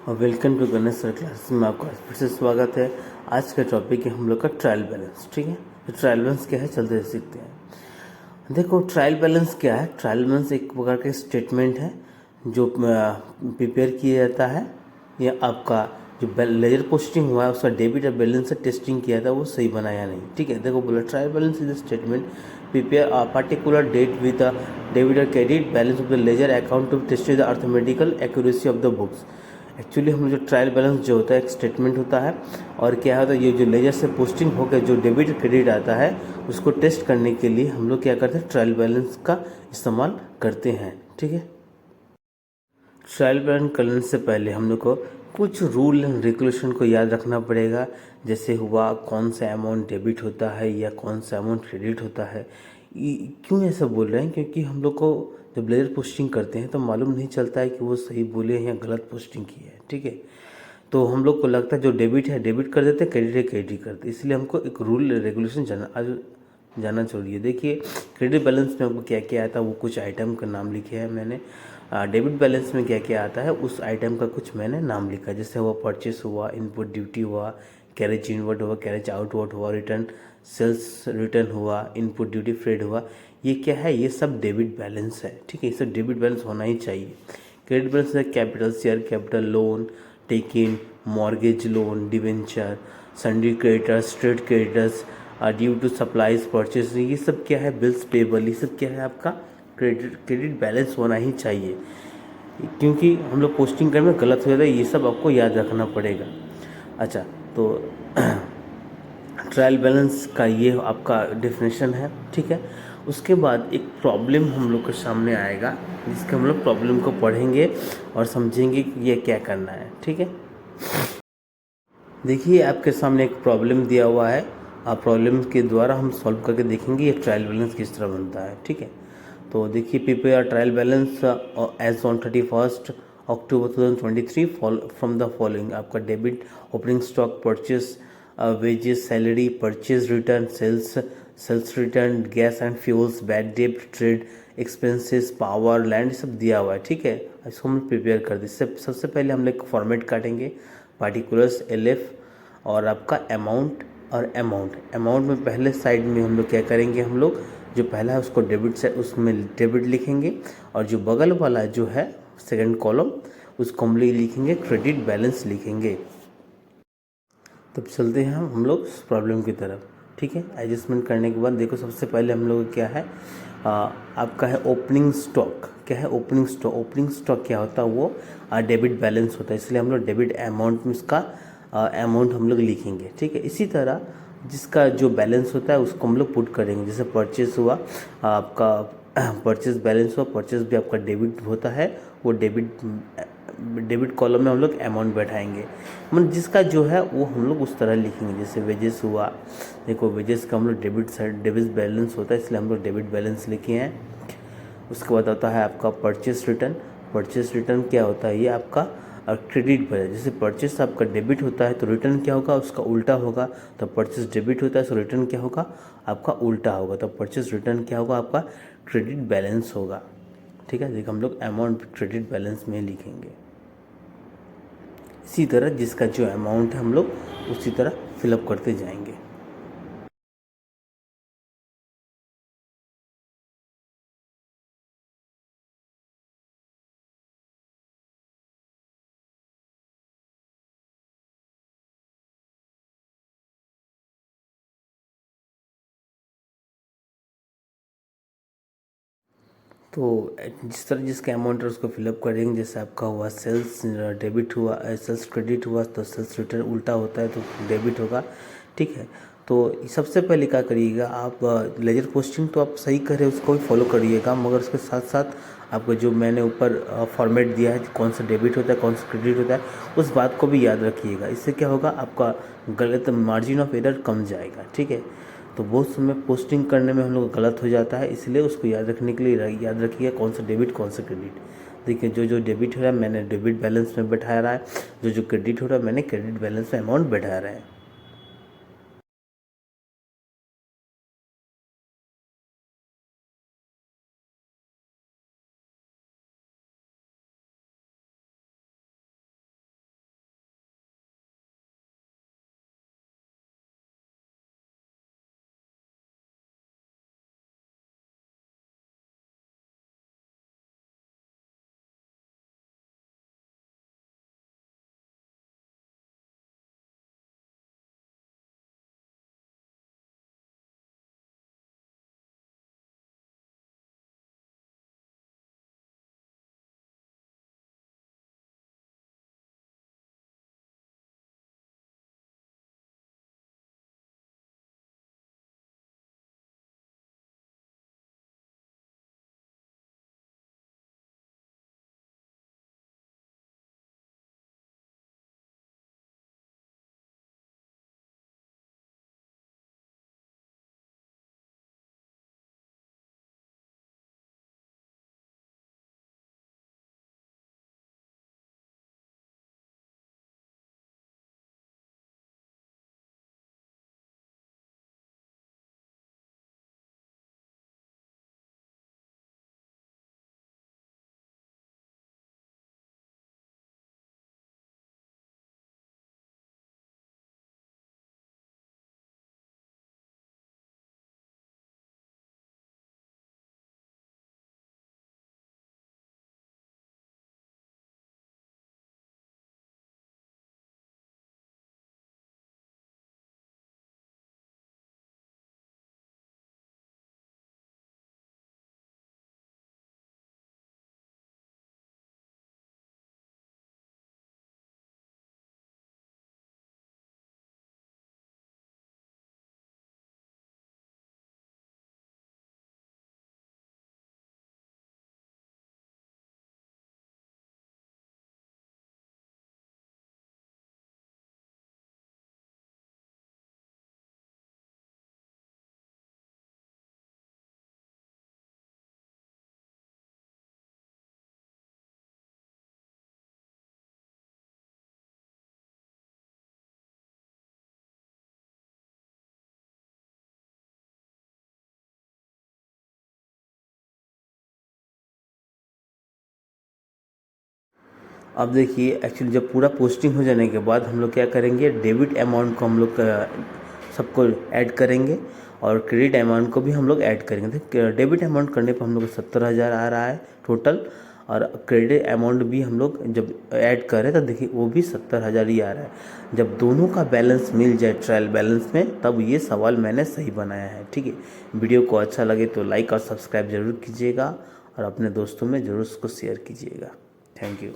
और welcome to Ganesh sir class में आपका फिर से स्वागत है। आज का टॉपिक है हम लोग का ट्रायल बैलेंस। ठीक है, तो ट्रायल बैलेंस क्या है चलते सीखते हैं। देखो ट्रायल बैलेंस क्या है। ट्रायल बैलेंस एक प्रकार का स्टेटमेंट है जो प्रिपेयर किया जाता है या आपका जो लेजर पोस्टिंग हुआ है उसका डेबिट और बैलेंस से टेस्टिंग किया था वो सही बना या नहीं। ठीक है, देखो बोला trial balance is statement prepare a particular date with the debit और credit balance of the ledger account to test the arithmetical accuracy of the books. Actually हम जो ट्रायल बैलेंस जो होता है एक स्टेटमेंट होता है और क्या होता है ये जो लेजर से पोस्टिंग होकर जो डेबिट क्रेडिट आता है उसको टेस्ट करने के लिए हम लोग क्या करते हैं ट्रायल बैलेंस का इस्तेमाल करते हैं। ठीक है, ट्रायल बैलेंस करने से पहले हम लोग को कुछ रूल एंड रेगुलेशन को याद रखना पड़ेगा। जैसे हुआ कौन सा अमाउंट डेबिट होता है या कौन सा अमाउंट क्रेडिट होता है। क्यों ऐसा बोल रहे हैं, क्योंकि हम लोग को जब लेजर पोस्टिंग करते हैं तो मालूम नहीं चलता है कि वो सही बोले हैं या गलत पोस्टिंग की है। ठीक है, तो हम लोग को लगता है जो डेबिट है डेबिट कर देते हैं, क्रेडिट है क्रेडिट करते हैं। इसलिए हमको एक रूल रेगुलेशन जाना चाहिए। देखिए क्रेडिट बैलेंस में हमको क्या क्या आता है वो कुछ आइटम का नाम लिखे हैं मैंने। डेबिट बैलेंस में क्या क्या आता है उस आइटम का कुछ मैंने नाम लिखा, जैसे हुआ परचेस हुआ, इनपुट ड्यूटी हुआ, कैरेज इनवर्ड हुआ, कैरेज आउटवर्ड हुआ, रिटर्न सेल्स रिटर्न हुआ, इनपुट ड्यूटी फ्रेड हुआ। ये क्या है, ये सब डेबिट बैलेंस है। ठीक है, ये सब डेबिट बैलेंस होना ही चाहिए। क्रेडिट बैलेंस है capital, share capital, loan taken, mortgage loan, debenture, sundry creditors, trade creditors, due to supplies purchase, ये सब क्या है, बिल्स पेबल, ये सब क्या है आपका क्रेडिट बैलेंस होना ही चाहिए। क्योंकि हम लोग पोस्टिंग करने में गलत हो जाता है, ये सब आपको याद रखना पड़ेगा। अच्छा, तो ट्रायल बैलेंस का ये आपका डेफिनेशन है। ठीक है, उसके बाद एक प्रॉब्लम हम लोग के सामने आएगा जिसके हम लोग प्रॉब्लम को पढ़ेंगे और समझेंगे कि ये क्या करना है। ठीक है, देखिए आपके सामने एक प्रॉब्लम दिया हुआ है। आप प्रॉब्लम के द्वारा हम सॉल्व करके देखेंगे ये ट्रायल बैलेंस किस तरह बनता है। ठीक है, तो देखिए prepare trial balance as on 31 October 2023 from the following. आपका debit opening stock, purchase, wages, salary, purchase return, sales return, gas and fuels, bad debt, trade expenses, power, land, सब दिया हुआ है। ठीक है, इसको हम प्रिपेयर कर दें। सबसे पहले हम लोग फॉर्मेट काटेंगे, पार्टिकुलर्स, एलएफ और आपका अमाउंट में पहले साइड में हम लोग क्या करेंगे, हम लोग जो पहला है उसको डेबिट से उसमें डेबिट लिखेंगे और जो बगल वाला जो है सेकंड कॉलम उसको हम लोग लिखेंगे क्रेडिट बैलेंस लिखेंगे। तब चलते हैं हम लोग प्रॉब्लम की तरफ। ठीक है, एडजस्टमेंट करने के बाद देखो सबसे पहले हम लोग क्या है आपका है ओपनिंग स्टॉक। क्या है ओपनिंग स्टॉक? ओपनिंग स्टॉक क्या होता है, वो डेबिट बैलेंस होता है, इसलिए हम लोग डेबिट अमाउंट में उसका अमाउंट हम लोग लिखेंगे। ठीक है, इसी तरह जिसका जो बैलेंस होता है उसको हम लोग पुट करेंगे। जैसे परचेस हुआ आपका परचेस बैलेंस हुआ, परचेस भी आपका डेबिट होता है, वो डेबिट कॉलम में हम लोग अमाउंट बैठाएंगे। मतलब जिसका जो है वो हम लोग उस तरह लिखेंगे। जैसे वेजेस हुआ, देखो वेजेस का हम लोग डेबिट बैलेंस होता है इसलिए हम लोग डेबिट बैलेंस लिखे हैं। उसके बाद आता है आपका परचेस रिटर्न। परचेस रिटर्न क्या होता है, ये आपका क्रेडिट पर है। जैसे परचेस आपका डेबिट होता है तो रिटर्न क्या होगा, उसका उल्टा होगा। तो परचेस डेबिट होता है तो रिटर्न क्या होगा, आपका उल्टा होगा। तो परचेस रिटर्न क्या होगा, आपका क्रेडिट बैलेंस होगा। ठीक है, देखो हम लोग अमाउंट क्रेडिट बैलेंस में लिखेंगे। इसी तरह जिसका जो अमाउंट है हम लोग उसी तरह फिलअप करते जाएंगे। तो जिस तरह जिसका अमाउंट है उसको फिलअप करेंगे। जैसे आपका हुआ सेल्स डेबिट हुआ, सेल्स क्रेडिट हुआ तो सेल्स रिटर्न उल्टा होता है तो डेबिट होगा। ठीक है, तो सबसे पहले क्या करिएगा आप, लेजर पोस्टिंग तो आप सही कर रहे हैं उसको भी फॉलो करिएगा, मगर उसके साथ साथ आपको जो मैंने ऊपर फॉर्मेट दिया है कौन सा डेबिट होता है कौन सा क्रेडिट होता है उस बात को भी याद रखिएगा। इससे क्या होगा, आपका गलत मार्जिन ऑफ एरर कम जाएगा। ठीक है, तो बहुत समय पोस्टिंग करने में हम लोग गलत हो जाता है, इसलिए उसको याद रखने के लिए याद रखिए कौन सा डेबिट कौन सा क्रेडिट। देखिए जो डेबिट हो रहा है मैंने डेबिट बैलेंस में बैठाया रहा है, जो क्रेडिट हो रहा है मैंने क्रेडिट बैलेंस में अमाउंट बैठाया रहा है। अब देखिए एक्चुअली जब पूरा पोस्टिंग हो जाने के बाद हम लोग क्या करेंगे, डेबिट अमाउंट को हम लोग सबको ऐड करेंगे और क्रेडिट अमाउंट को भी हम लोग ऐड करेंगे। देखिए डेबिट अमाउंट करने पर हम लोग को 70,000 आ रहा है टोटल, और क्रेडिट अमाउंट भी हम लोग जब ऐड करें तो देखिए वो भी 70,000 ही आ रहा है। जब दोनों का बैलेंस मिल जाए ट्रायल बैलेंस में, तब ये सवाल मैंने सही बनाया है। ठीक है, वीडियो को अच्छा लगे तो लाइक और सब्सक्राइब ज़रूर कीजिएगा और अपने दोस्तों में ज़रूर उसको शेयर कीजिएगा। Thank you.